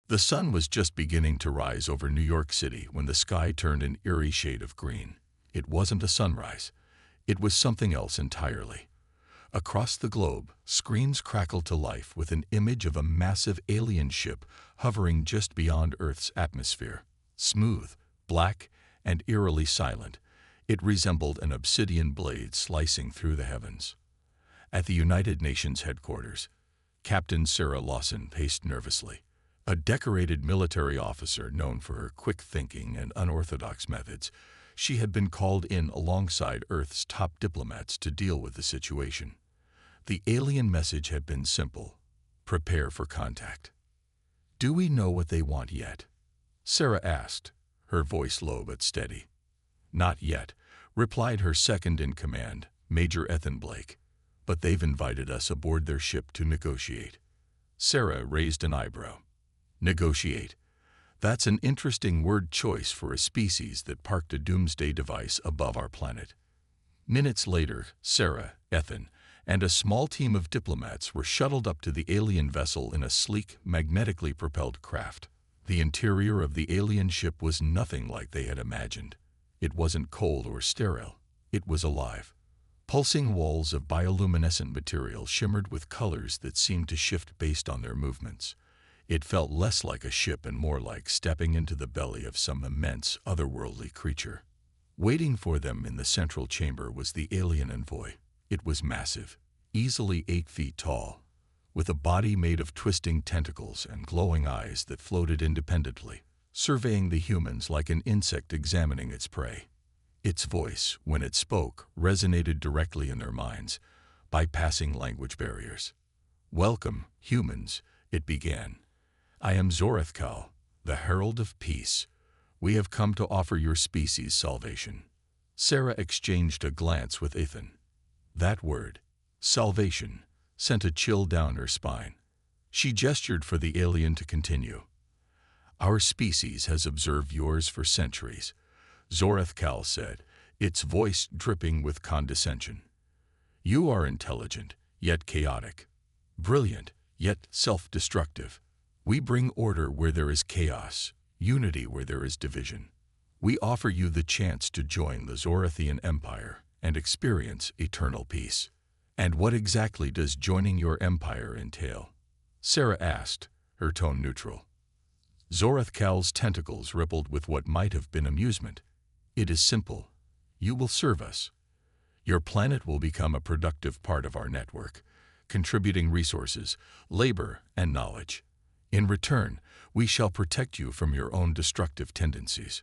The sun was just beginning to rise over New York City when the sky turned an eerie shade of green. It wasn't a sunrise. It was something else entirely. Across the globe, screens crackled to life with an image of a massive alien ship hovering just beyond Earth's atmosphere. Smooth, black, and eerily silent, it resembled an obsidian blade slicing through the heavens. At the United Nations headquarters, Captain Sarah Lawson paced nervously. A decorated military officer known for her quick thinking and unorthodox methods, she had been called in alongside Earth's top diplomats to deal with the situation. The alien message had been simple: prepare for contact. "Do we know what they want yet?" Sarah asked, her voice low but steady. "Not yet," replied her second-in-command, Major Ethan Blake, "but they've invited us aboard their ship to negotiate." Sarah raised an eyebrow. Negotiate. That's an interesting word choice for a species that parked a doomsday device above our planet. Minutes later, Sarah, Ethan, and a small team of diplomats were shuttled up to the alien vessel in a sleek, magnetically propelled craft. The interior of the alien ship was nothing like they had imagined. It wasn't cold or sterile. It was alive. Pulsing walls of bioluminescent material shimmered with colors that seemed to shift based on their movements. It felt less like a ship and more like stepping into the belly of some immense, otherworldly creature. Waiting for them in the central chamber was the alien envoy. It was massive, easily 8 feet tall, with a body made of twisting tentacles and glowing eyes that floated independently, surveying the humans like an insect examining its prey. Its voice, when it spoke, resonated directly in their minds, bypassing language barriers. "Welcome, humans," it began. "I am Zorethkal, the Herald of Peace. We have come to offer your species salvation." Sarah exchanged a glance with Ethan. That word, salvation, sent a chill down her spine. She gestured for the alien to continue. "Our species has observed yours for centuries," Zorethkal said, its voice dripping with condescension. "You are intelligent, yet chaotic. Brilliant, yet self-destructive. We bring order where there is chaos, unity where there is division. We offer you the chance to join the Zorathian Empire and experience eternal peace." "And what exactly does joining your empire entail?" Sarah asked, her tone neutral. Zorethkal's tentacles rippled with what might have been amusement. "It is simple. You will serve us. Your planet will become a productive part of our network, contributing resources, labor, and knowledge. In return, we shall protect you from your own destructive tendencies.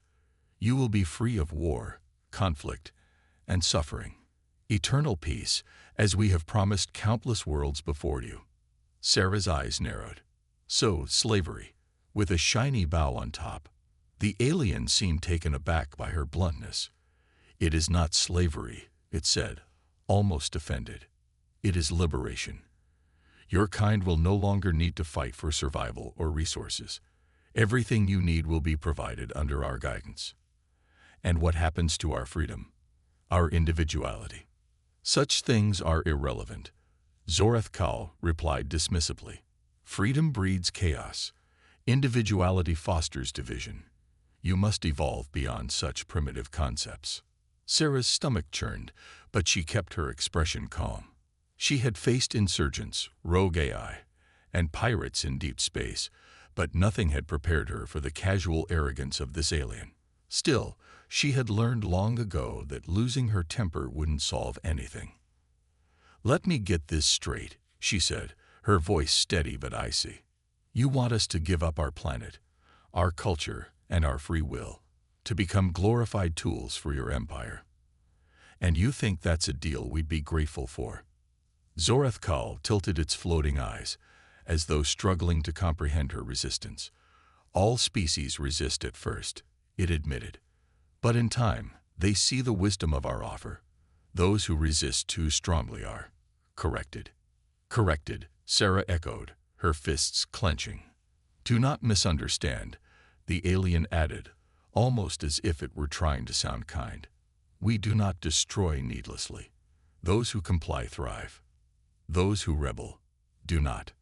You will be free of war, conflict, and suffering. Eternal peace, as we have promised countless worlds before you." Sarah's eyes narrowed. "So, slavery, with a shiny bow on top." The alien seemed taken aback by her bluntness. "It is not slavery," it said, almost offended. "It is liberation. Your kind will no longer need to fight for survival or resources. Everything you need will be provided under our guidance." "And what happens to our freedom? Our individuality?" "Such things are irrelevant," Zorethkal replied dismissively. "Freedom breeds chaos. Individuality fosters division. You must evolve beyond such primitive concepts." Sarah's stomach churned, but she kept her expression calm. She had faced insurgents, rogue AI, and pirates in deep space, but nothing had prepared her for the casual arrogance of this alien. Still, she had learned long ago that losing her temper wouldn't solve anything. "Let me get this straight," she said, her voice steady but icy. "You want us to give up our planet, our culture, and our free will, to become glorified tools for your empire. And you think that's a deal we'd be grateful for?" Zorethkal tilted its floating eyes, as though struggling to comprehend her resistance. "All species resist at first," it admitted. "But in time, they see the wisdom of our offer. Those who resist too strongly are corrected." "Corrected," Sarah echoed, her fists clenching. "Do not misunderstand," the alien added, almost as if it were trying to sound kind. "We do not destroy needlessly. Those who comply thrive. Those who rebel do not."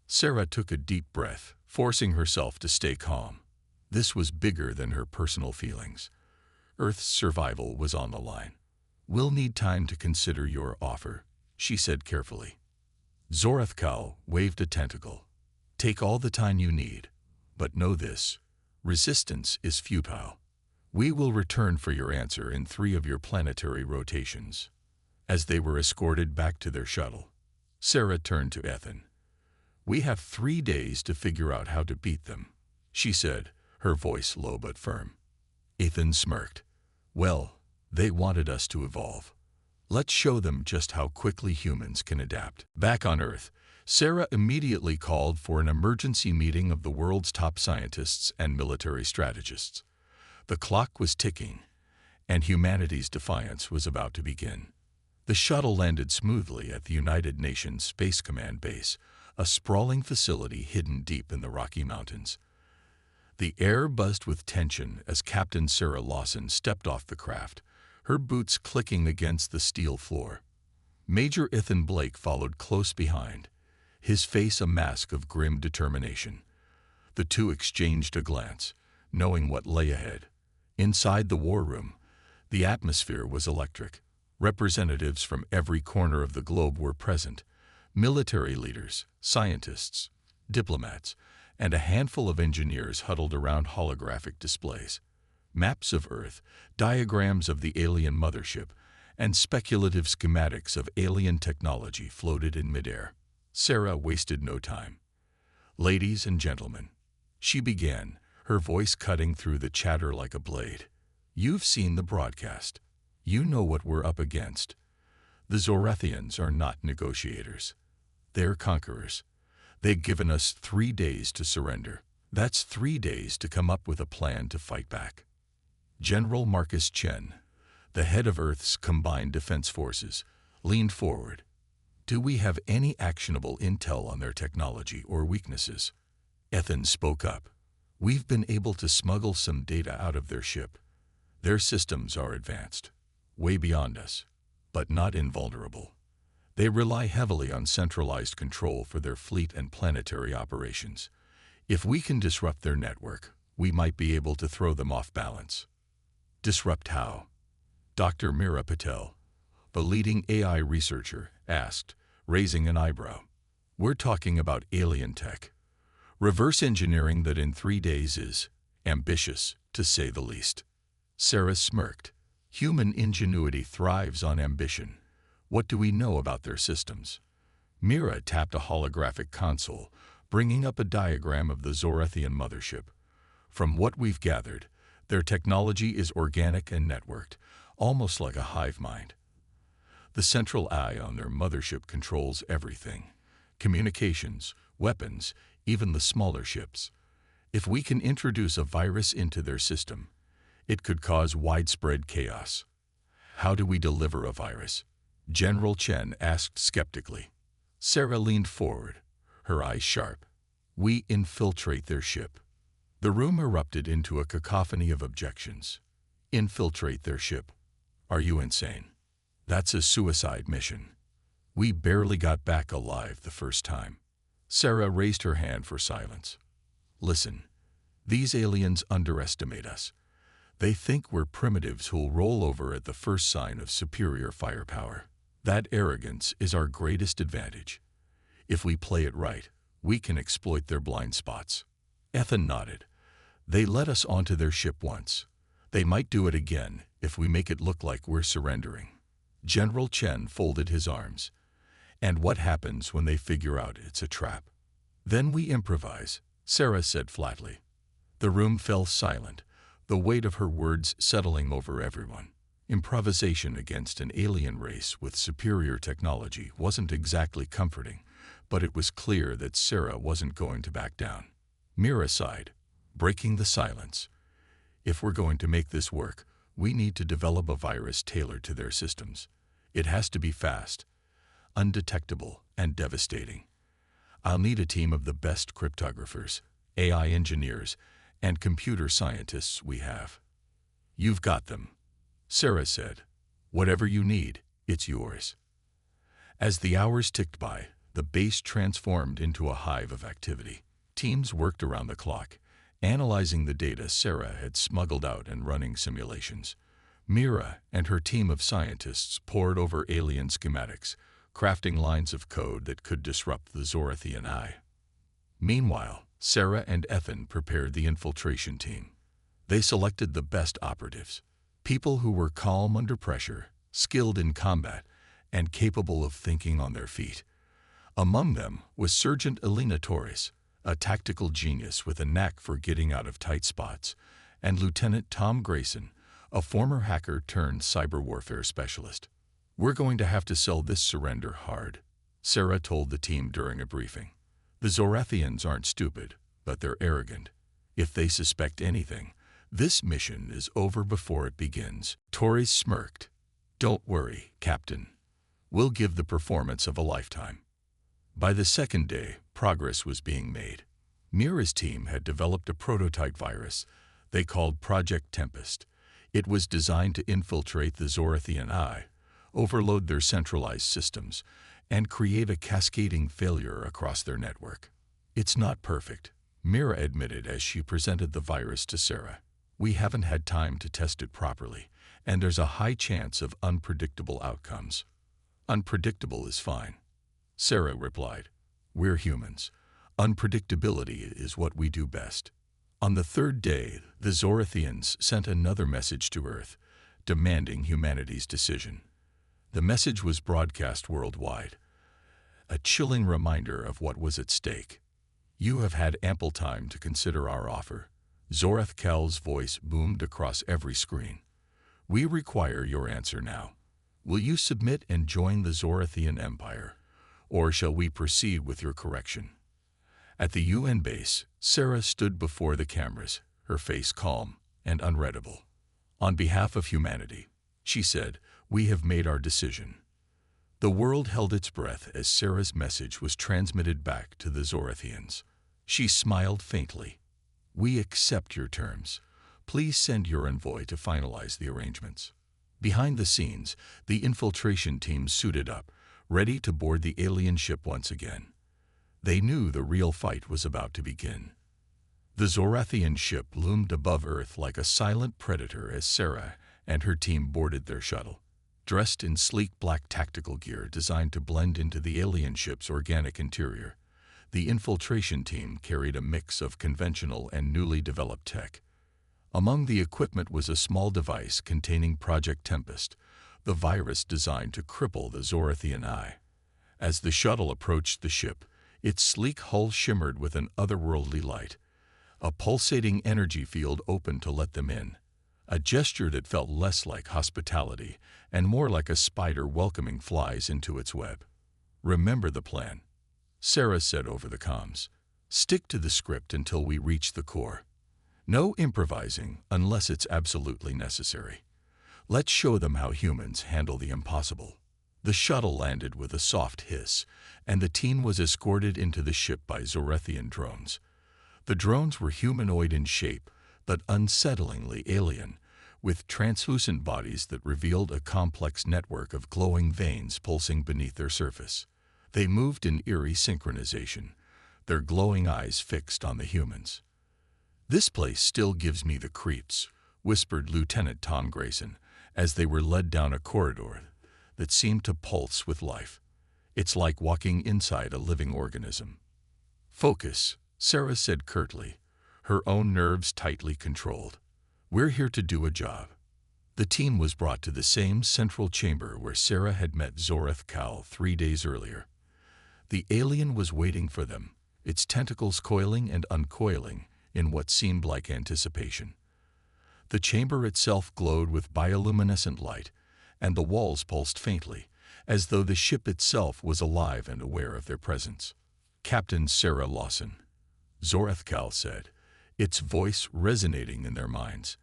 Sarah took a deep breath, forcing herself to stay calm. This was bigger than her personal feelings. Earth's survival was on the line. "We'll need time to consider your offer," she said carefully. Zorathkal waved a tentacle. "Take all the time you need, but know this: resistance is futile. We will return for your answer in 3 of your planetary rotations." As they were escorted back to their shuttle, Sarah turned to Ethan. "We have 3 days to figure out how to beat them," she said, her voice low but firm. Ethan smirked. "Well, they wanted us to evolve. Let's show them just how quickly humans can adapt." Back on Earth, Sarah immediately called for an emergency meeting of the world's top scientists and military strategists. The clock was ticking, and humanity's defiance was about to begin. The shuttle landed smoothly at the United Nations Space Command base, a sprawling facility hidden deep in the Rocky Mountains. The air buzzed with tension as Captain Sarah Lawson stepped off the craft, her boots clicking against the steel floor. Major Ethan Blake followed close behind, his face a mask of grim determination. The two exchanged a glance, knowing what lay ahead. Inside the war room, the atmosphere was electric. Representatives from every corner of the globe were present: military leaders, scientists, diplomats, and a handful of engineers huddled around holographic displays. Maps of Earth, diagrams of the alien mothership, and speculative schematics of alien technology floated in midair. Sarah wasted no time. "Ladies and gentlemen," she began, her voice cutting through the chatter like a blade. "You've seen the broadcast. You know what we're up against. The Zorathians are not negotiators. They're conquerors. They've given us 3 days to surrender. That's 3 days to come up with a plan to fight back." General Marcus Chen, the head of Earth's combined defense forces, leaned forward. "Do we have any actionable intel on their technology or weaknesses?" Ethan spoke up. "We've been able to smuggle some data out of their ship. Their systems are advanced, way beyond us, but not invulnerable. They rely heavily on centralized control for their fleet and planetary operations. If we can disrupt their network, we might be able to throw them off balance." "Disrupt how?" Dr. Mira Patel, the leading AI researcher, asked, raising an eyebrow. "We're talking about alien tech. Reverse engineering that in 3 days is ambitious, to say the least." Sarah smirked. "Human ingenuity thrives on ambition. What do we know about their systems?" Mira tapped a holographic console, bringing up a diagram of the Zorathian mothership. "From what we've gathered, their technology is organic and networked, almost like a hive mind. The central eye on their mothership controls everything: communications, weapons, even the smaller ships. If we can introduce a virus into their system, it could cause widespread chaos." "How do we deliver a virus?" General Chen asked skeptically. Sarah leaned forward, her eyes sharp. "We infiltrate their ship." The room erupted into a cacophony of objections. "Infiltrate their ship? Are you insane? That's a suicide mission. We barely got back alive the first time." Sarah raised her hand for silence. "Listen, these aliens underestimate us. They think we're primitives who'll roll over at the first sign of superior firepower. That arrogance is our greatest advantage. If we play it right, we can exploit their blind spots." Ethan nodded. "They let us onto their ship once. They might do it again if we make it look like we're surrendering." General Chen folded his arms. "And what happens when they figure out it's a trap?" "Then we improvise," Sarah said flatly. The room fell silent, the weight of her words settling over everyone. Improvisation against an alien race with superior technology wasn't exactly comforting, but it was clear that Sarah wasn't going to back down. Mira sighed, breaking the silence. "If we're going to make this work, we need to develop a virus tailored to their systems. It has to be fast, undetectable, and devastating. I'll need a team of the best cryptographers, AI engineers, and computer scientists we have." "You've got them," Sarah said. "Whatever you need, it's yours." As the hours ticked by, The base transformed into a hive of activity. Teams worked around the clock, analyzing the data Sarah had smuggled out and running simulations. Mira and her team of scientists pored over alien schematics, crafting lines of code that could disrupt the Zorathian eye. Meanwhile, Sarah and Ethan prepared the infiltration team. They selected the best operatives, people who were calm under pressure, skilled in combat, and capable of thinking on their feet. Among them was Sergeant Elena Torres, a tactical genius with a knack for getting out of tight spots, and Lieutenant Tom Grayson, a former hacker turned cyber warfare specialist. "We're going to have to sell this surrender hard," Sarah told the team during a briefing. "The Zorathians aren't stupid, but they're arrogant. If they suspect anything, this mission is over before it begins." Torres smirked. "Don't worry, Captain. We'll give the performance of a lifetime." By the second day, progress was being made. Mira's team had developed a prototype virus they called Project Tempest. It was designed to infiltrate the Zorathian eye, overload their centralized systems, and create a cascading failure across their network. "It's not perfect," Mira admitted as she presented the virus to Sarah. "We haven't had time to test it properly, and there's a high chance of unpredictable outcomes." "Unpredictable is fine," Sarah replied. "We're humans. Unpredictability is what we do best." On the third day, the Zorathians sent another message to Earth, demanding humanity's decision. The message was broadcast worldwide, a chilling reminder of what was at stake. "You have had ample time to consider our offer." Zorath Kal's voice boomed across every screen. "We require your answer now. Will you submit and join the Zorathian Empire, or shall we proceed with your correction?" At the UN base, Sarah stood before the cameras, her face calm and unreadable. "On behalf of humanity," she said, "we have made our decision." The world held its breath as Sarah's message was transmitted back to the Zorathians. She smiled faintly. "We accept your terms. Please send your envoy to finalize the arrangements." Behind the scenes, the infiltration team suited up, ready to board the alien ship once again. They knew the real fight was about to begin. The Zorathian ship loomed above Earth like a silent predator as Sarah and her team boarded their shuttle. Dressed in sleek black tactical gear designed to blend into the alien ship's organic interior, the infiltration team carried a mix of conventional and newly developed tech. Among the equipment was a small device containing Project Tempest, the virus designed to cripple the Zorathian eye. As the shuttle approached the ship, its sleek hull shimmered with an otherworldly light. A pulsating energy field opened to let them in, a gesture that felt less like hospitality and more like a spider welcoming flies into its web. "Remember the plan," Sarah said over the comms. "Stick to the script until we reach the core. No improvising unless it's absolutely necessary. Let's show them how humans handle the impossible." The shuttle landed with a soft hiss, and the team was escorted into the ship by Zorathian drones. The drones were humanoid in shape, but unsettlingly alien, with translucent bodies that revealed a complex network of glowing veins pulsing beneath their surface. They moved in eerie synchronization, their glowing eyes fixed on the humans. "This place still gives me the creeps," whispered Lieutenant Tom Grayson, as they were led down a corridor that seemed to pulse with life. "It's like walking inside a living organism." "Focus," Sarah said curtly, her own nerves tightly controlled. "We're here to do a job." The team was brought to the same central chamber where Sarah had met Zorath Kal 3 days earlier. The alien was waiting for them, its tentacles coiling and uncoiling in what seemed like anticipation. The chamber itself glowed with bioluminescent light, and the walls pulsed faintly, as though the ship itself was alive and aware of their presence. "Captain Sarah Lawson," Zorath Kal said, its voice resonating in their minds.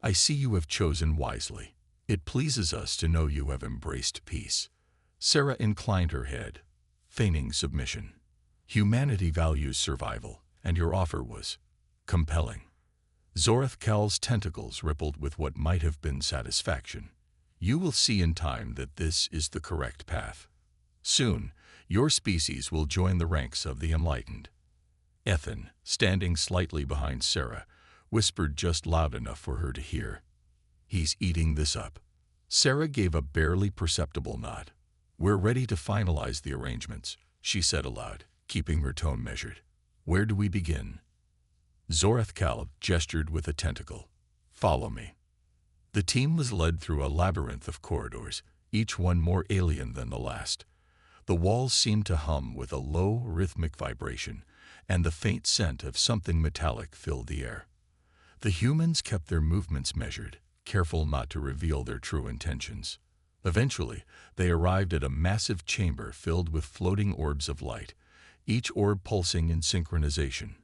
"I see you have chosen wisely. It pleases us to know you have embraced peace." Sarah inclined her head, feigning submission. "Humanity values survival, and your offer was compelling." Zorath Kal's tentacles rippled with what might have been satisfaction. "You will see in time that this is the correct path. Soon, Your species will join the ranks of the enlightened. Ethan, standing slightly behind Sarah, whispered just loud enough for her to hear. He's eating this up. Sarah gave a barely perceptible nod. We're ready to finalize the arrangements, she said aloud, keeping her tone measured. Where do we begin? Zorethkal gestured with a tentacle. Follow me. The team was led through a labyrinth of corridors, each one more alien than the last. The walls seemed to hum with a low, rhythmic vibration, and the faint scent of something metallic filled the air. The humans kept their movements measured, careful not to reveal their true intentions. Eventually, they arrived at a massive chamber filled with floating orbs of light, each orb pulsing in synchronization.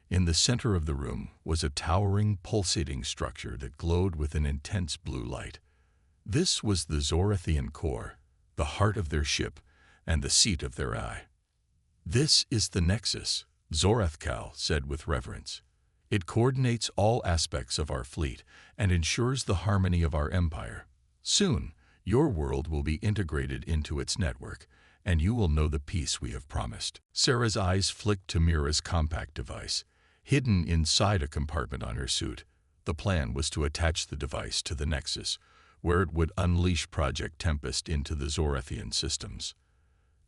In the center of the room was a towering, pulsating structure that glowed with an intense blue light. This was the Zorathian core, the heart of their ship, and the seat of their eye. This is the Nexus, Zorethkal said with reverence. It coordinates all aspects of our fleet and ensures the harmony of our empire. Soon, your world will be integrated into its network, and you will know the peace we have promised. Sarah's eyes flicked to Mira's compact device, hidden inside a compartment on her suit. The plan was to attach the device to the Nexus, where it would unleash Project Tempest into the Zorathian systems.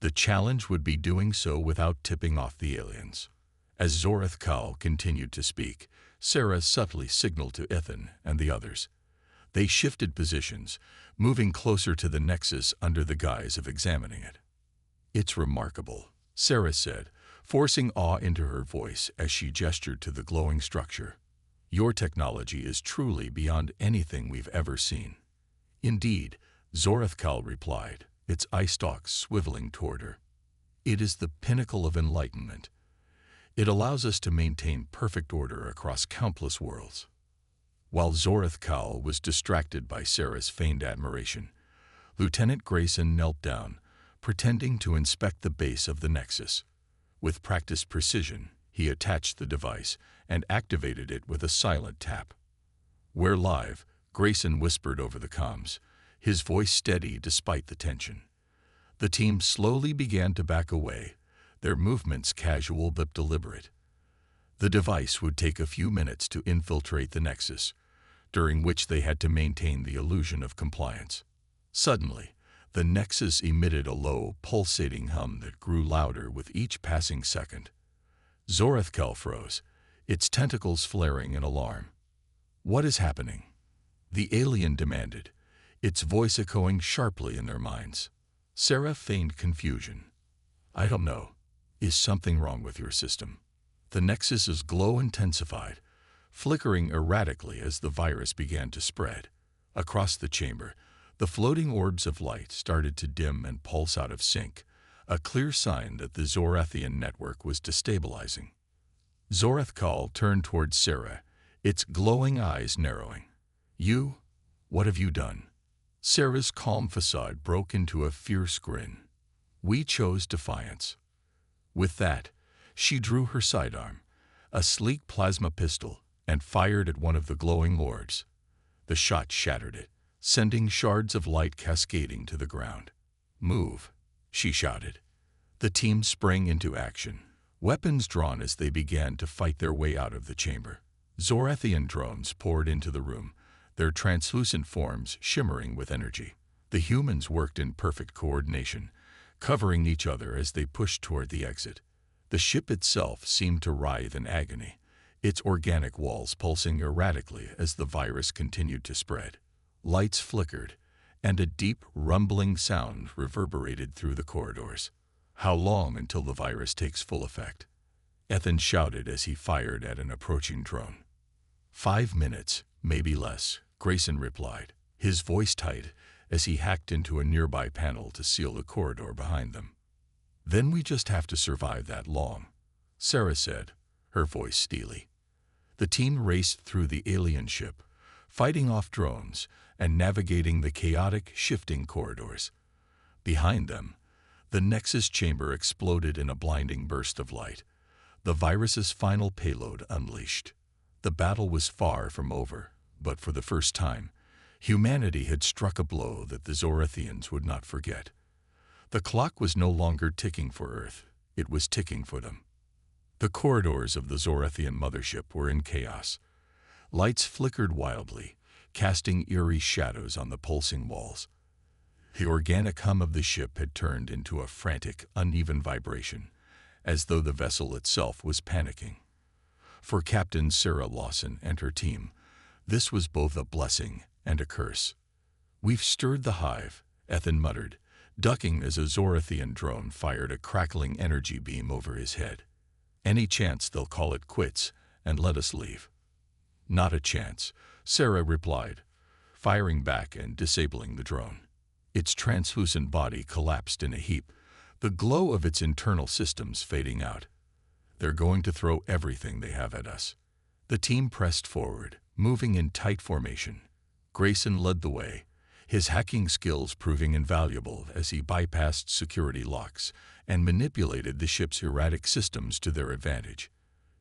The challenge would be doing so without tipping off the aliens. As Zorethkal continued to speak, Sarah subtly signaled to Ethan and the others. They shifted positions, moving closer to the Nexus under the guise of examining it. It's remarkable, Sarah said, forcing awe into her voice as she gestured to the glowing structure. Your technology is truly beyond anything we've ever seen. Indeed, Zorethkal replied, its eye stalks swiveling toward her. It is the pinnacle of enlightenment. It allows us to maintain perfect order across countless worlds. While Zorethkal was distracted by Sarah's feigned admiration, Lieutenant Grayson knelt down, pretending to inspect the base of the Nexus. With practiced precision, he attached the device and activated it with a silent tap. We're live, Grayson whispered over the comms, his voice steady despite the tension. The team slowly began to back away, their movements casual but deliberate. The device would take a few minutes to infiltrate the Nexus, during which they had to maintain the illusion of compliance. Suddenly, the Nexus emitted a low, pulsating hum that grew louder with each passing second. Zorethkal froze, its tentacles flaring in alarm. What is happening? The alien demanded, its voice echoing sharply in their minds. Sarah feigned confusion. I don't know. Is something wrong with your system? The Nexus's glow intensified, flickering erratically as the virus began to spread. Across the chamber, the floating orbs of light started to dim and pulse out of sync, a clear sign that the Zorathian network was destabilizing. Zorethkal turned towards Sarah, its glowing eyes narrowing. You? What have you done? Sarah's calm facade broke into a fierce grin. We chose defiance. With that, she drew her sidearm, a sleek plasma pistol, and fired at one of the glowing orbs. The shot shattered it, sending shards of light cascading to the ground. Move, she shouted. The team sprang into action, weapons drawn as they began to fight their way out of the chamber. Zorathian drones poured into the room, their translucent forms shimmering with energy. The humans worked in perfect coordination, covering each other as they pushed toward the exit. The ship itself seemed to writhe in agony, its organic walls pulsing erratically as the virus continued to spread. Lights flickered, and a deep, rumbling sound reverberated through the corridors. How long until the virus takes full effect? Ethan shouted as he fired at an approaching drone. 5 minutes, maybe less, Grayson replied, his voice tight as he hacked into a nearby panel to seal the corridor behind them. Then we just have to survive that long, Sarah said, her voice steely. The team raced through the alien ship, fighting off drones and navigating the chaotic, shifting corridors. Behind them, the Nexus chamber exploded in a blinding burst of light, the virus's final payload unleashed. The battle was far from over, but for the first time, humanity had struck a blow that the Zorathians would not forget. The clock was no longer ticking for Earth. It was ticking for them. The corridors of the Zorathian mothership were in chaos. Lights flickered wildly, casting eerie shadows on the pulsing walls. The organic hum of the ship had turned into a frantic, uneven vibration, as though the vessel itself was panicking. For Captain Sarah Lawson and her team, this was both a blessing and a curse. "We've stirred the hive," Ethan muttered, ducking as a Zorathian drone fired a crackling energy beam over his head. "Any chance they'll call it quits and let us leave?" "Not a chance," Sarah replied, firing back and disabling the drone. Its translucent body collapsed in a heap, the glow of its internal systems fading out. "They're going to throw everything they have at us." The team pressed forward, moving in tight formation. Grayson led the way, his hacking skills proving invaluable as he bypassed security locks and manipulated the ship's erratic systems to their advantage.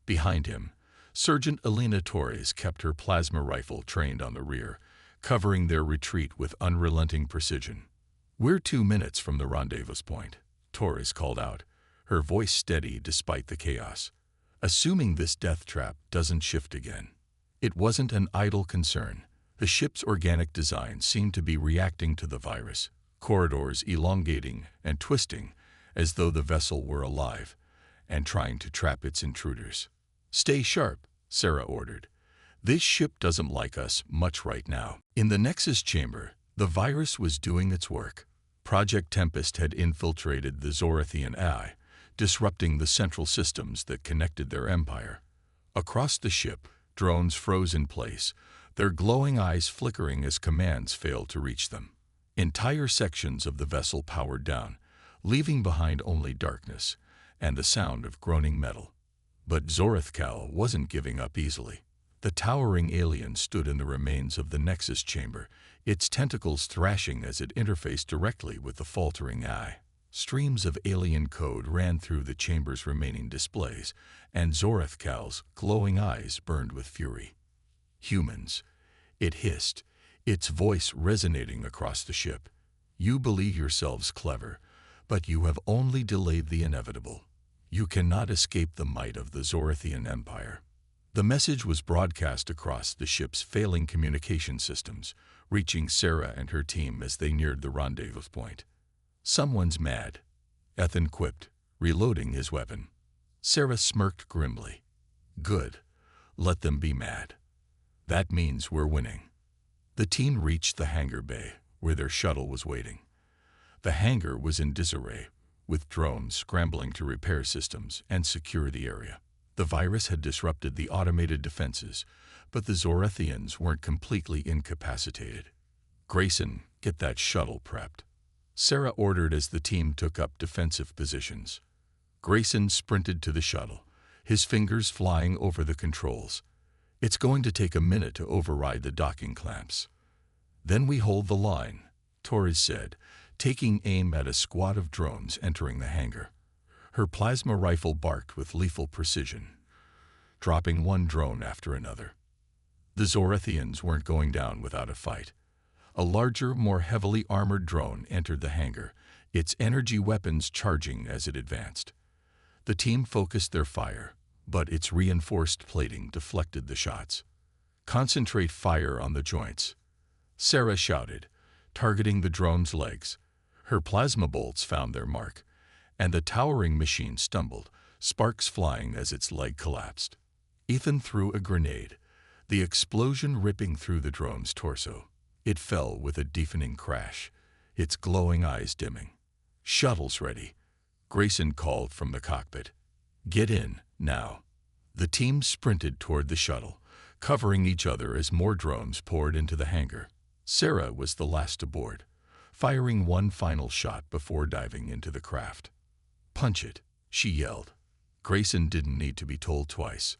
Behind him, Sergeant Elena Torres kept her plasma rifle trained on the rear, covering their retreat with unrelenting precision. "We're 2 minutes from the rendezvous point," Torres called out, her voice steady despite the chaos. "Assuming this death trap doesn't shift again." It wasn't an idle concern. The ship's organic design seemed to be reacting to the virus, corridors elongating and twisting as though the vessel were alive and trying to trap its intruders. "Stay sharp," Sarah ordered. "This ship doesn't like us much right now." In the Nexus chamber, the virus was doing its work. Project Tempest had infiltrated the Zorathian AI, disrupting the central systems that connected their empire. Across the ship, drones froze in place, their glowing eyes flickering as commands failed to reach them. Entire sections of the vessel powered down, leaving behind only darkness and the sound of groaning metal. But Zorathkal wasn't giving up easily. The towering alien stood in the remains of the Nexus chamber, its tentacles thrashing as it interfaced directly with the faltering eye. Streams of alien code ran through the chamber's remaining displays, and Zorathkal's glowing eyes burned with fury. "Humans," it hissed, its voice resonating across the ship. "You believe yourselves clever, but you have only delayed the inevitable. You cannot escape the might of the Zorathian Empire." The message was broadcast across the ship's failing communication systems, reaching Sarah and her team as they neared the rendezvous point. "Someone's mad," Ethan quipped, reloading his weapon. Sarah smirked grimly. "Good. Let them be mad. That means we're winning." The team reached the hangar bay, where their shuttle was waiting. The hangar was in disarray, with drones scrambling to repair systems and secure the area. The virus had disrupted the automated defenses, but the Zorathians weren't completely incapacitated. "Grayson, get that shuttle prepped," Sarah ordered as the team took up defensive positions. Grayson sprinted to the shuttle, his fingers flying over the controls. "It's going to take a minute to override the docking clamps." "Then we hold the line," Torres said, taking aim at a squad of drones entering the hangar. Her plasma rifle barked with lethal precision, dropping one drone after another. The Zorathians weren't going down without a fight. A larger, more heavily armored drone entered the hangar, its energy weapons charging as it advanced. The team focused their fire, but its reinforced plating deflected the shots. "Concentrate fire on the joints," Sarah shouted, targeting the drone's legs. Her plasma bolts found their mark, and the towering machine stumbled, sparks flying as its leg collapsed. Ethan threw a grenade, the explosion ripping through the drone's torso. It fell with a deafening crash, its glowing eyes dimming. "Shuttle's ready," Grayson called from the cockpit. "Get in, now." The team sprinted toward the shuttle, covering each other as more drones poured into the hangar. Sarah was the last aboard, firing one final shot before diving into the craft. "Punch it," she yelled. Grayson didn't need to be told twice.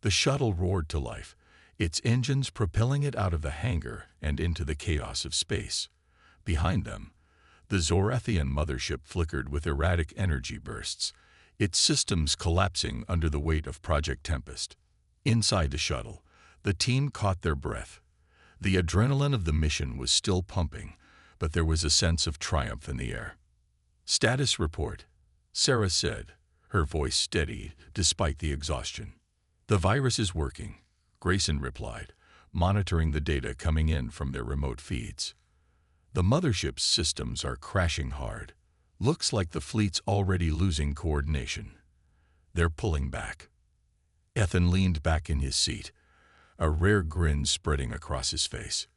The shuttle roared to life, its engines propelling it out of the hangar and into the chaos of space. Behind them, the Zorathian mothership flickered with erratic energy bursts, its systems collapsing under the weight of Project Tempest. Inside the shuttle, the team caught their breath. The adrenaline of the mission was still pumping, but there was a sense of triumph in the air. Status report, Sarah said, her voice steady despite the exhaustion. The virus is working, Grayson replied, monitoring the data coming in from their remote feeds. The mothership's systems are crashing hard. Looks like the fleet's already losing coordination. They're pulling back. Ethan leaned back in his seat, a rare grin spreading across his face.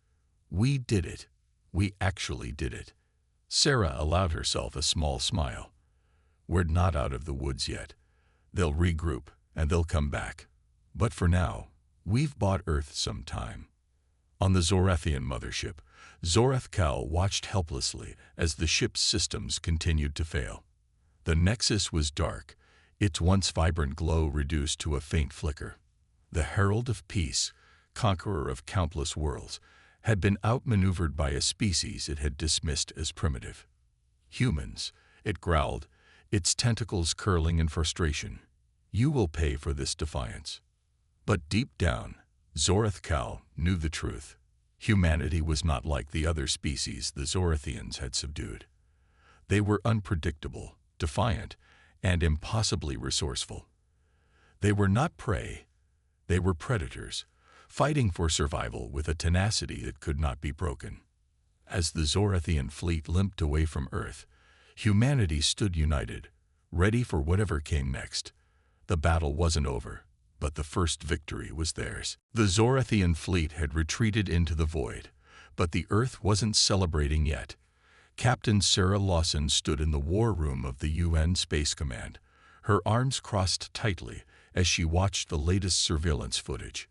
We did it. We actually did it. Sarah allowed herself a small smile. We're not out of the woods yet. They'll regroup, and they'll come back. But for now, we've bought Earth some time. On the Zorathian mothership, Zorath Kal watched helplessly as the ship's systems continued to fail. The Nexus was dark, its once vibrant glow reduced to a faint flicker. The Herald of Peace, conqueror of countless worlds, had been outmaneuvered by a species it had dismissed as primitive. Humans, it growled, its tentacles curling in frustration. You will pay for this defiance. But deep down, Zorath Kal knew the truth. Humanity was not like the other species the Zorathians had subdued. They were unpredictable, defiant, and impossibly resourceful. They were not prey. They were predators, fighting for survival with a tenacity that could not be broken. As the Zorathian fleet limped away from Earth, humanity stood united, ready for whatever came next. The battle wasn't over, but the first victory was theirs. The Zorathian fleet had retreated into the void, but the Earth wasn't celebrating yet. Captain Sarah Lawson stood in the war room of the UN Space Command, her arms crossed tightly as she watched the latest surveillance footage.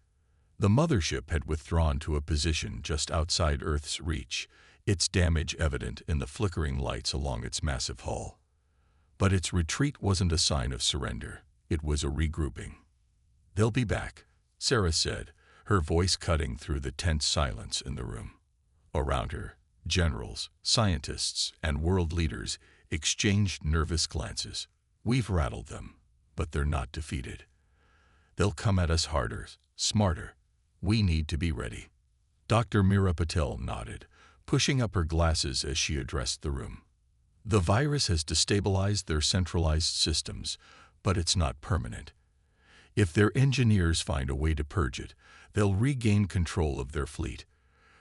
The mothership had withdrawn to a position just outside Earth's reach, its damage evident in the flickering lights along its massive hull. But its retreat wasn't a sign of surrender, it was a regrouping. They'll be back, Sarah said, her voice cutting through the tense silence in the room. Around her, generals, scientists, and world leaders exchanged nervous glances. We've rattled them, but they're not defeated. They'll come at us harder, smarter. We need to be ready. Dr. Mira Patel nodded, pushing up her glasses as she addressed the room. The virus has destabilized their centralized systems, but it's not permanent. If their engineers find a way to purge it, they'll regain control of their fleet.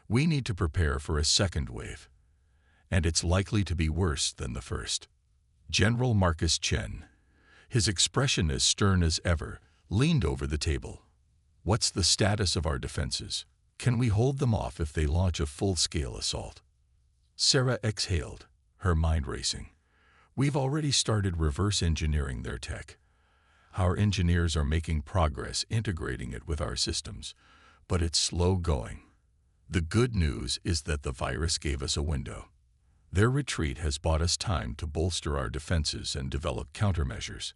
We need to prepare for a second wave, and it's likely to be worse than the first. General Marcus Chen, his expression as stern as ever, leaned over the table. What's the status of our defenses? Can we hold them off if they launch a full-scale assault? Sarah exhaled, her mind racing. We've already started reverse engineering their tech. Our engineers are making progress integrating it with our systems, but it's slow going. The good news is that the virus gave us a window. Their retreat has bought us time to bolster our defenses and develop countermeasures.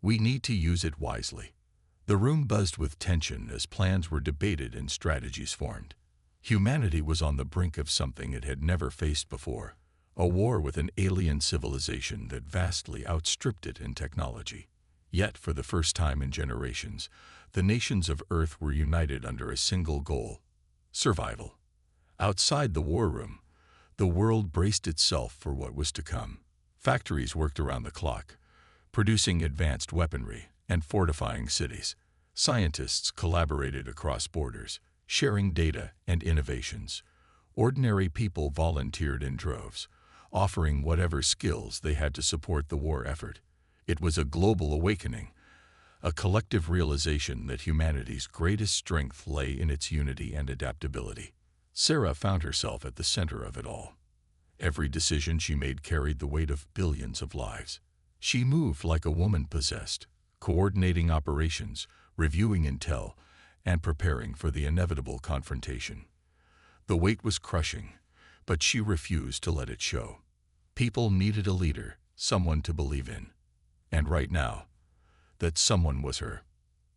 We need to use it wisely. The room buzzed with tension as plans were debated and strategies formed. Humanity was on the brink of something it had never faced before, a war with an alien civilization that vastly outstripped it in technology. Yet, for the first time in generations, the nations of Earth were united under a single goal: survival. Outside the war room, the world braced itself for what was to come. Factories worked around the clock, producing advanced weaponry and fortifying cities. Scientists collaborated across borders, sharing data and innovations. Ordinary people volunteered in droves, offering whatever skills they had to support the war effort. It was a global awakening, a collective realization that humanity's greatest strength lay in its unity and adaptability. Sarah found herself at the center of it all. Every decision she made carried the weight of billions of lives. She moved like a woman possessed, coordinating operations, reviewing intel, and preparing for the inevitable confrontation. The weight was crushing, but she refused to let it show. People needed a leader, someone to believe in. And right now, that someone was her.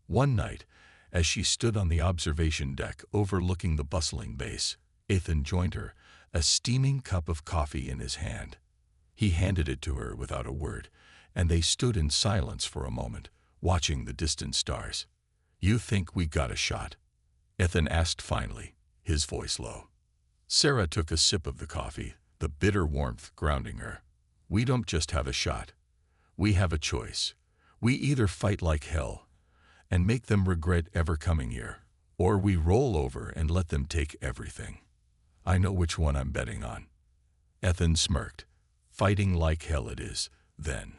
One night, as she stood on the observation deck overlooking the bustling base, Ethan joined her, a steaming cup of coffee in his hand. He handed it to her without a word, and they stood in silence for a moment, watching the distant stars. "You think we got a shot?" Ethan asked finally, his voice low. Sarah took a sip of the coffee, the bitter warmth grounding her. We don't just have a shot. We have a choice. We either fight like hell and make them regret ever coming here, or we roll over and let them take everything. I know which one I'm betting on. Ethan smirked. Fighting like hell it is, then.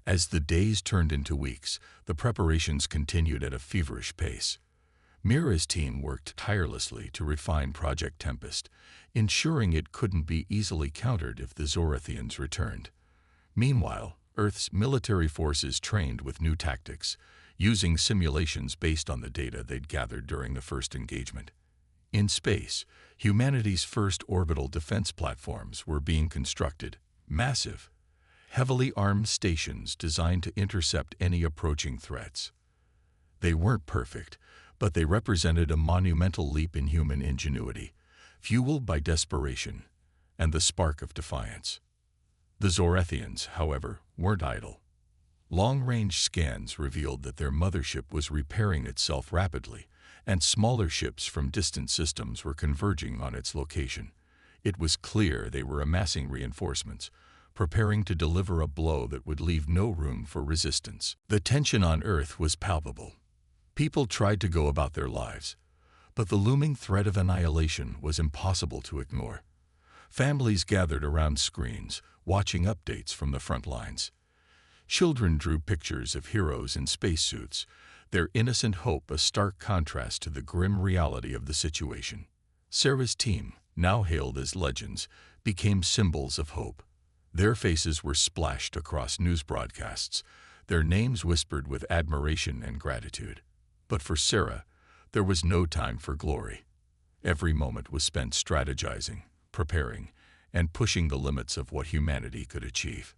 As the days turned into weeks, the preparations continued at a feverish pace. Mira's team worked tirelessly to refine Project Tempest, ensuring it couldn't be easily countered if the Zorathians returned. Meanwhile, Earth's military forces trained with new tactics, using simulations based on the data they'd gathered during the first engagement. In space, humanity's first orbital defense platforms were being constructed, massive, heavily armed stations designed to intercept any approaching threats. They weren't perfect, but they represented a monumental leap in human ingenuity, fueled by desperation and the spark of defiance. The Zorathians, however, weren't idle. Long-range scans revealed that their mothership was repairing itself rapidly, and smaller ships from distant systems were converging on its location. It was clear they were amassing reinforcements, preparing to deliver a blow that would leave no room for resistance. The tension on Earth was palpable. People tried to go about their lives, but the looming threat of annihilation was impossible to ignore. Families gathered around screens, watching updates from the front lines. Children drew pictures of heroes in spacesuits, their innocent hope a stark contrast to the grim reality of the situation. Sarah's team, now hailed as legends, became symbols of hope. Their faces were splashed across news broadcasts, their names whispered with admiration and gratitude. But for Sarah, there was no time for glory. Every moment was spent strategizing, preparing, and pushing the limits of what humanity could achieve.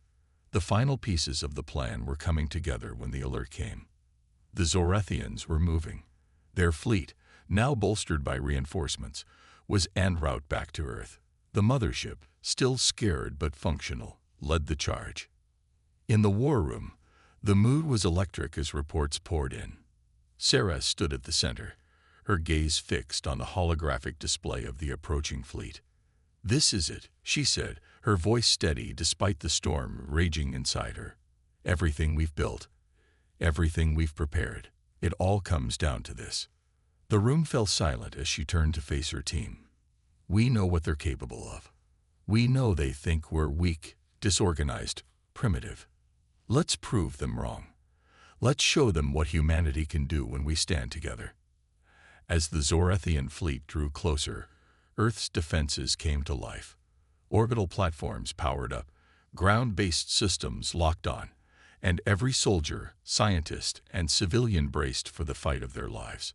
The final pieces of the plan were coming together when the alert came. The Zorathians were moving. Their fleet, now bolstered by reinforcements, was en route back to Earth. The mothership, still scared but functional, led the charge. In the war room, the mood was electric as reports poured in. Sarah stood at the center, her gaze fixed on the holographic display of the approaching fleet. "This is it," she said, her voice steady despite the storm raging inside her. "Everything we've built, everything we've prepared, it all comes down to this." The room fell silent as she turned to face her team. "We know what they're capable of. We know they think we're weak, disorganized, primitive. Let's prove them wrong. Let's show them what humanity can do when we stand together." As the Zorathian fleet drew closer, Earth's defenses came to life. Orbital platforms powered up, ground-based systems locked on, and every soldier, scientist, and civilian braced for the fight of their lives.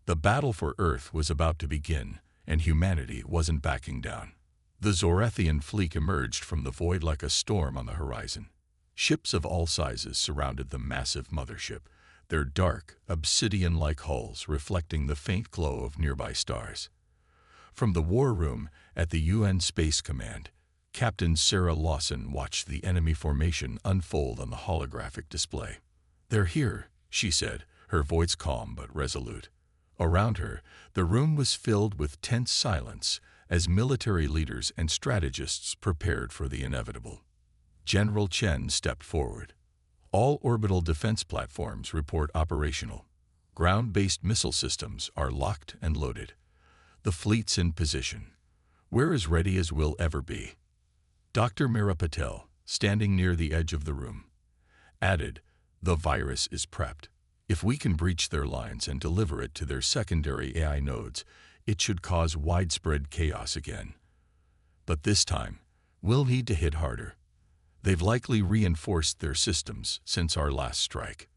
The battle for Earth was about to begin, and humanity wasn't backing down. The Zorathian fleet emerged from the void like a storm on the horizon. Ships of all sizes surrounded the massive mothership, their dark, obsidian-like hulls reflecting the faint glow of nearby stars. From the war room at the UN Space Command, Captain Sarah Lawson watched the enemy formation unfold on the holographic display. "They're here," she said, her voice calm but resolute. Around her, the room was filled with tense silence as military leaders and strategists prepared for the inevitable. General Chen stepped forward. "All orbital defense platforms report operational. Ground-based missile systems are locked and loaded. The fleet's in position. We're as ready as we'll ever be." Dr. Mira Patel, standing near the edge of the room, added, "The virus is prepped. If we can breach their lines and deliver it to their secondary AI nodes, it should cause widespread chaos again. But this time, we'll need to hit harder. They've likely reinforced their systems since our last strike."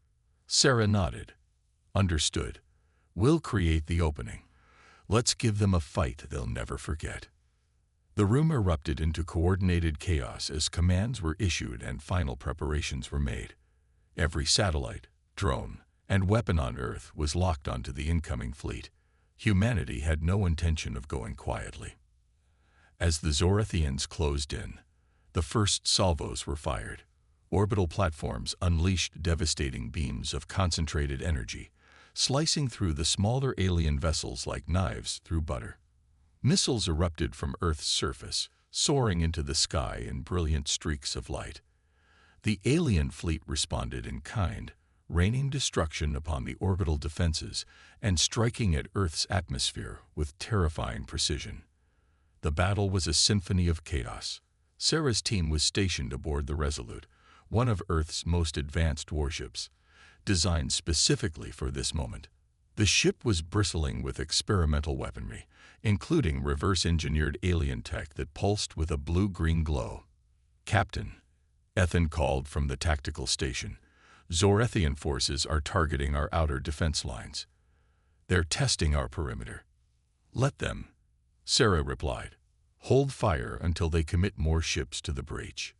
Sarah nodded. "Understood. We'll create the opening. Let's give them a fight they'll never forget." The room erupted into coordinated chaos as commands were issued and final preparations were made. Every satellite, drone, and weapon on Earth was locked onto the incoming fleet. Humanity had no intention of going quietly. As the Zorathians closed in, the first salvos were fired. Orbital platforms unleashed devastating beams of concentrated energy, slicing through the smaller alien vessels like knives through butter. Missiles erupted from Earth's surface, soaring into the sky in brilliant streaks of light. The alien fleet responded in kind, raining destruction upon the orbital defenses and striking at Earth's atmosphere with terrifying precision. The battle was a symphony of chaos. Sarah's team was stationed aboard the Resolute, one of Earth's most advanced warships, designed specifically for this moment. The ship was bristling with experimental weaponry, including reverse-engineered alien tech that pulsed with a blue-green glow. "Captain," Ethan called from the tactical station, "Zorethian forces are targeting our outer defense lines. They're testing our perimeter." "Let them," Sarah replied. "Hold fire until they commit more ships to the breach.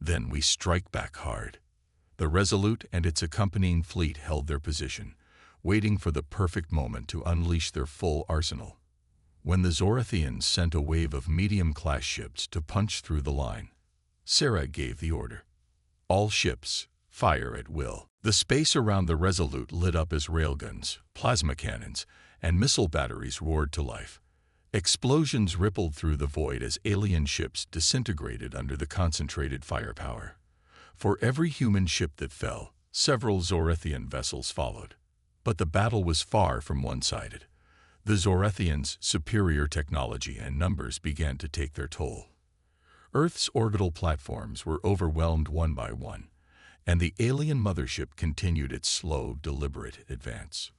Then we strike back hard." The Resolute and its accompanying fleet held their position, waiting for the perfect moment to unleash their full arsenal. When the Zorethians sent a wave of medium-class ships to punch through the line, Sarah gave the order. "All ships, fire at will." The space around the Resolute lit up as railguns, plasma cannons, and missile batteries roared to life. Explosions rippled through the void as alien ships disintegrated under the concentrated firepower. For every human ship that fell, several Zorethian vessels followed. But the battle was far from one-sided. The Zorethians' superior technology and numbers began to take their toll. Earth's orbital platforms were overwhelmed one by one, and the alien mothership continued its slow, deliberate advance.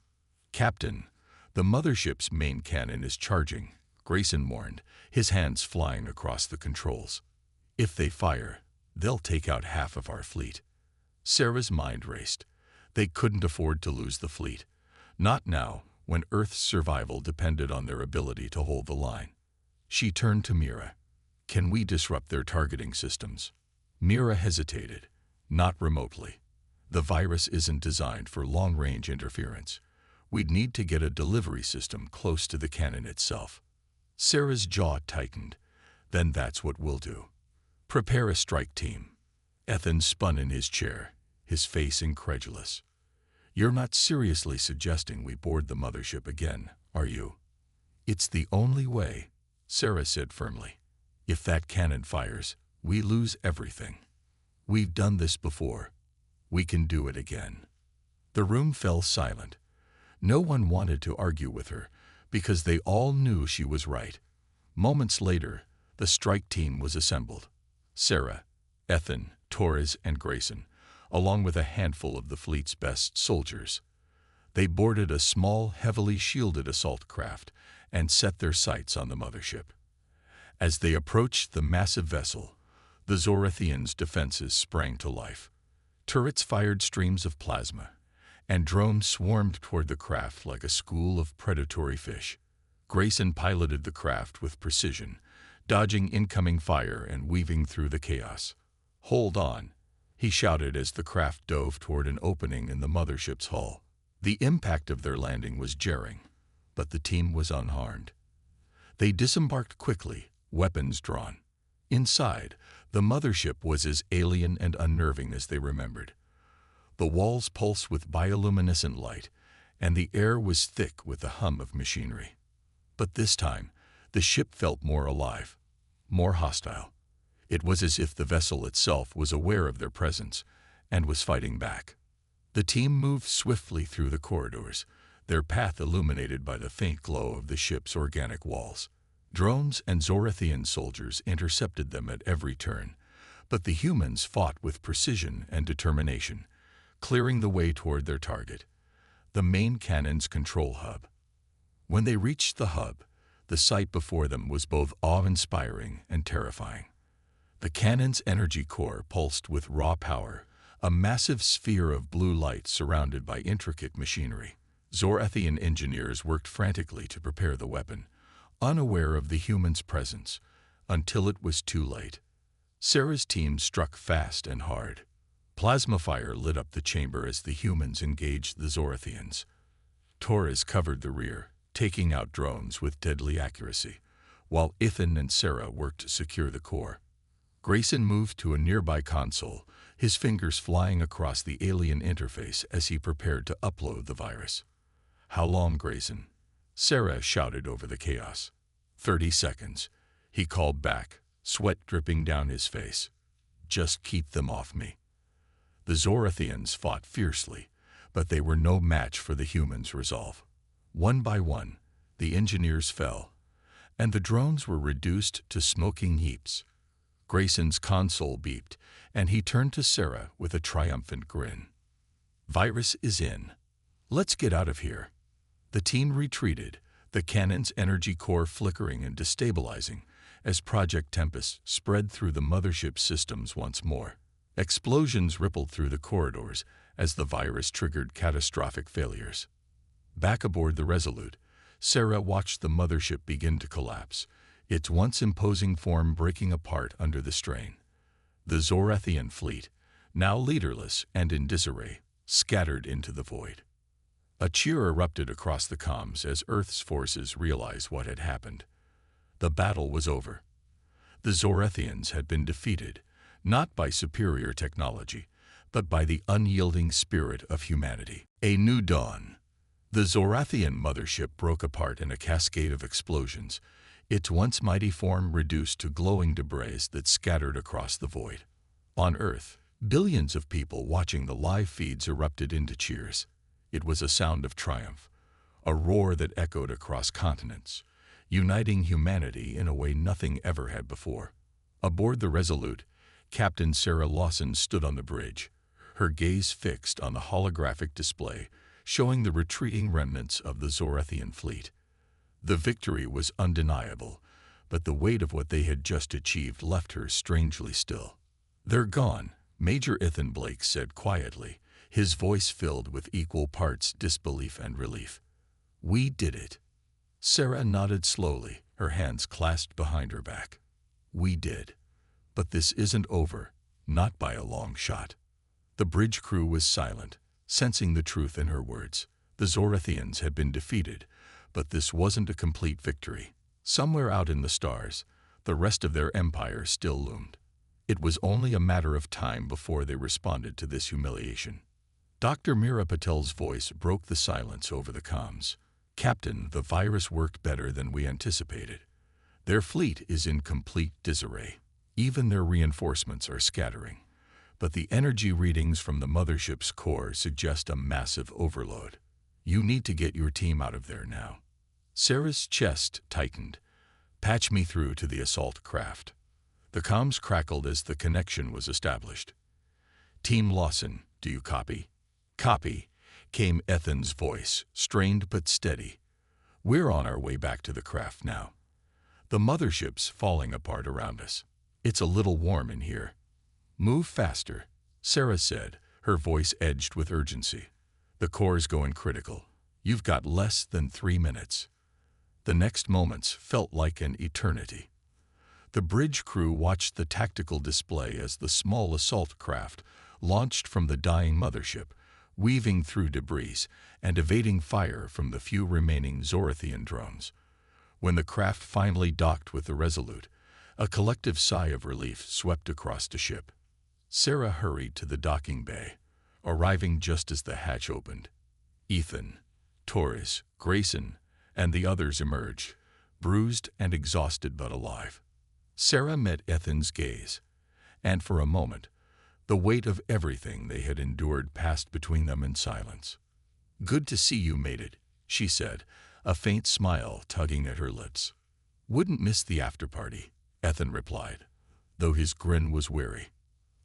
"Captain, the mothership's main cannon is charging," Grayson warned, his hands flying across the controls. "If they fire, they'll take out half of our fleet." Sarah's mind raced. They couldn't afford to lose the fleet. Not now, when Earth's survival depended on their ability to hold the line. She turned to Mira. "Can we disrupt their targeting systems?" Mira hesitated. "Not remotely. The virus isn't designed for long-range interference. We'd need to get a delivery system close to the cannon itself." Sarah's jaw tightened. "Then that's what we'll do. Prepare a strike team." Ethan spun in his chair, his face incredulous. "You're not seriously suggesting we board the mothership again, are you?" "It's the only way," Sarah said firmly. "If that cannon fires, we lose everything. We've done this before. We can do it again." The room fell silent. No one wanted to argue with her, because they all knew she was right. Moments later, the strike team was assembled. Sarah, Ethan, Torres, and Grayson, along with a handful of the fleet's best soldiers. They boarded a small, heavily shielded assault craft and set their sights on the mothership. As they approached the massive vessel, the Zorethians' defenses sprang to life. Turrets fired streams of plasma, and drones swarmed toward the craft like a school of predatory fish. Grayson piloted the craft with precision, dodging incoming fire and weaving through the chaos. "Hold on," he shouted as the craft dove toward an opening in the mothership's hull. The impact of their landing was jarring, but the team was unharmed. They disembarked quickly, weapons drawn. Inside, the mothership was as alien and unnerving as they remembered. The walls pulsed with bioluminescent light, and the air was thick with the hum of machinery. But this time, the ship felt more alive, more hostile. It was as if the vessel itself was aware of their presence and was fighting back. The team moved swiftly through the corridors, their path illuminated by the faint glow of the ship's organic walls. Drones and Zorethian soldiers intercepted them at every turn, but the humans fought with precision and determination, clearing the way toward their target, the main cannon's control hub. When they reached the hub, the sight before them was both awe-inspiring and terrifying. The cannon's energy core pulsed with raw power, a massive sphere of blue light surrounded by intricate machinery. Zorethian engineers worked frantically to prepare the weapon, unaware of the human's presence, until it was too late. Sarah's team struck fast and hard. Plasma fire lit up the chamber as the humans engaged the Zorethians. Torres covered the rear, taking out drones with deadly accuracy, while Ethan and Sarah worked to secure the core. Grayson moved to a nearby console, his fingers flying across the alien interface as he prepared to upload the virus. "How long, Grayson?" Sarah shouted over the chaos. 30 seconds, he called back, sweat dripping down his face. "Just keep them off me." The Zorathians fought fiercely, but they were no match for the humans' resolve. One by one, the engineers fell, and the drones were reduced to smoking heaps. Grayson's console beeped, and he turned to Sarah with a triumphant grin. "Virus is in. Let's get out of here." The team retreated, the cannon's energy core flickering and destabilizing as Project Tempest spread through the mothership systems once more. Explosions rippled through the corridors as the virus triggered catastrophic failures. Back aboard the Resolute, Sarah watched the mothership begin to collapse, its once imposing form breaking apart under the strain. The Zorathian fleet, now leaderless and in disarray, scattered into the void. A cheer erupted across the comms as Earth's forces realized what had happened. The battle was over. The Zorathians had been defeated, not by superior technology, but by the unyielding spirit of humanity. A new dawn. The Zorathian mothership broke apart in a cascade of explosions, its once mighty form reduced to glowing debris that scattered across the void. On Earth, billions of people watching the live feeds erupted into cheers. It was a sound of triumph, a roar that echoed across continents, uniting humanity in a way nothing ever had before. Aboard the Resolute, Captain Sarah Lawson stood on the bridge, her gaze fixed on the holographic display showing the retreating remnants of the Zorathian fleet. The victory was undeniable, but the weight of what they had just achieved left her strangely still. "They're gone," Major Ethan Blake said quietly, his voice filled with equal parts disbelief and relief. "We did it." Sarah nodded slowly, her hands clasped behind her back. "We did. But this isn't over, not by a long shot." The bridge crew was silent, sensing the truth in her words. The Zorathians had been defeated, but this wasn't a complete victory. Somewhere out in the stars, the rest of their empire still loomed. It was only a matter of time before they responded to this humiliation. Dr. Meera Patel's voice broke the silence over the comms. "Captain, the virus worked better than we anticipated. Their fleet is in complete disarray. Even their reinforcements are scattering. But the energy readings from the mothership's core suggest a massive overload. You need to get your team out of there now." Sarah's chest tightened. "Patch me through to the assault craft." The comms crackled as the connection was established. "Team Lawson, do you copy?" "Copy," came Ethan's voice, strained but steady. "We're on our way back to the craft now. The mothership's falling apart around us. It's a little warm in here." "Move faster," Sarah said, her voice edged with urgency. "The core's going critical. You've got less than 3 minutes." The next moments felt like an eternity. The bridge crew watched the tactical display as the small assault craft launched from the dying mothership, weaving through debris and evading fire from the few remaining Zorathian drones. When the craft finally docked with the Resolute, a collective sigh of relief swept across the ship. Sarah hurried to the docking bay, arriving just as the hatch opened. Ethan, Torres, Grayson, and the others emerged, bruised and exhausted but alive. Sarah met Ethan's gaze, and for a moment, the weight of everything they had endured passed between them in silence. "Good to see you made it," she said, a faint smile tugging at her lips. "Wouldn't miss the after-party," Ethan replied, though his grin was weary.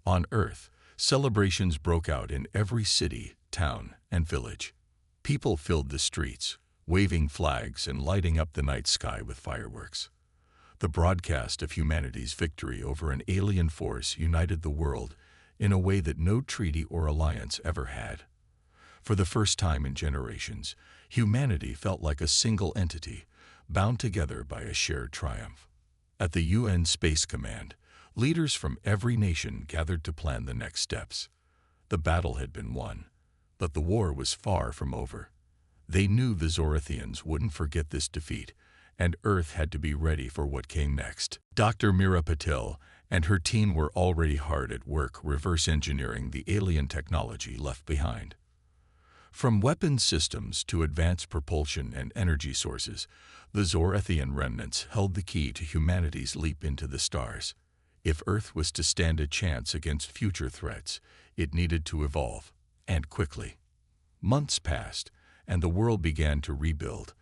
On Earth, celebrations broke out in every city, town, and village. People filled the streets, waving flags and lighting up the night sky with fireworks. The broadcast of humanity's victory over an alien force united the world in a way that no treaty or alliance ever had. For the first time in generations, humanity felt like a single entity, bound together by a shared triumph. At the UN Space Command, leaders from every nation gathered to plan the next steps. The battle had been won, but the war was far from over. They knew the Zorathians wouldn't forget this defeat, and Earth had to be ready for what came next. Dr. Meera Patel and her team were already hard at work reverse engineering the alien technology left behind. From weapon systems to advanced propulsion and energy sources, the Zorathian remnants held the key to humanity's leap into the stars. If Earth was to stand a chance against future threats, it needed to evolve, and quickly. Months passed, and the world began to rebuild.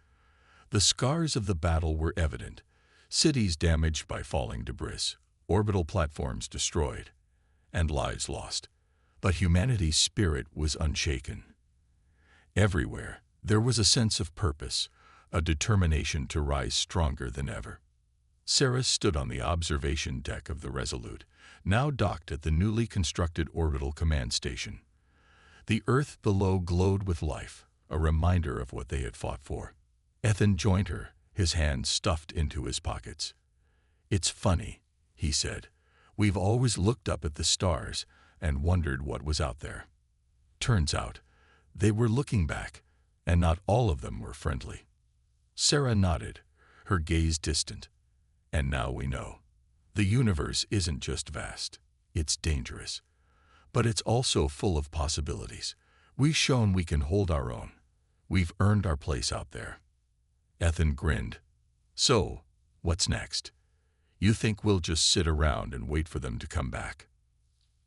The scars of the battle were evident: cities damaged by falling debris, orbital platforms destroyed, and lives lost. But humanity's spirit was unshaken. Everywhere, there was a sense of purpose, a determination to rise stronger than ever. Sarah stood on the observation deck of the Resolute, now docked at the newly constructed orbital command station. The Earth below glowed with life, a reminder of what they had fought for. Ethan joined her, his hands stuffed into his pockets. "It's funny," he said. "We've always looked up at the stars and wondered what was out there. Turns out, they were looking back, and not all of them were friendly." Sarah nodded, her gaze distant. "And now we know. The universe isn't just vast, it's dangerous. But it's also full of possibilities. We've shown we can hold our own. We've earned our place out there." Ethan grinned. "So, what's next? You think we'll just sit around and wait for them to come back?"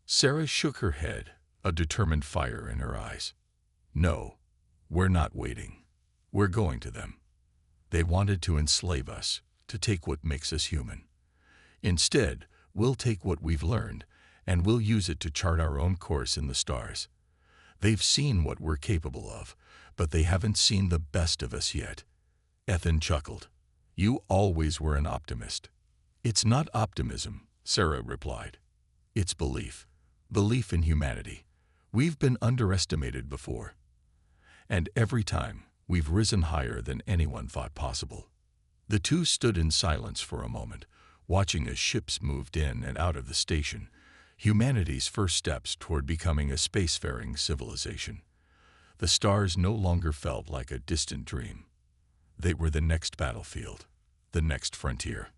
Sarah shook her head, a determined fire in her eyes. "No, we're not waiting. We're going to them. They wanted to enslave us, to take what makes us human. Instead, we'll take what we've learned, and we'll use it to chart our own course in the stars. They've seen what we're capable of, but they haven't seen the best of us yet." Ethan chuckled. "You always were an optimist." "It's not optimism," Sarah replied. "It's belief. Belief in humanity. We've been underestimated before. And every time, we've risen higher than anyone thought possible." The two stood in silence for a moment, watching as ships moved in and out of the station, humanity's first steps toward becoming a spacefaring civilization. The stars no longer felt like a distant dream. They were the next battlefield, the next frontier.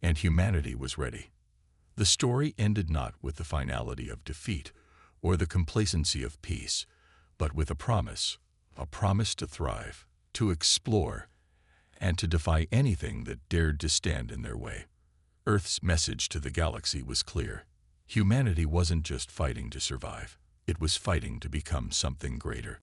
And humanity was ready. The story ended not with the finality of defeat or the complacency of peace, but with a promise to thrive, to explore, and to defy anything that dared to stand in their way. Earth's message to the galaxy was clear. Humanity wasn't just fighting to survive. It was fighting to become something greater.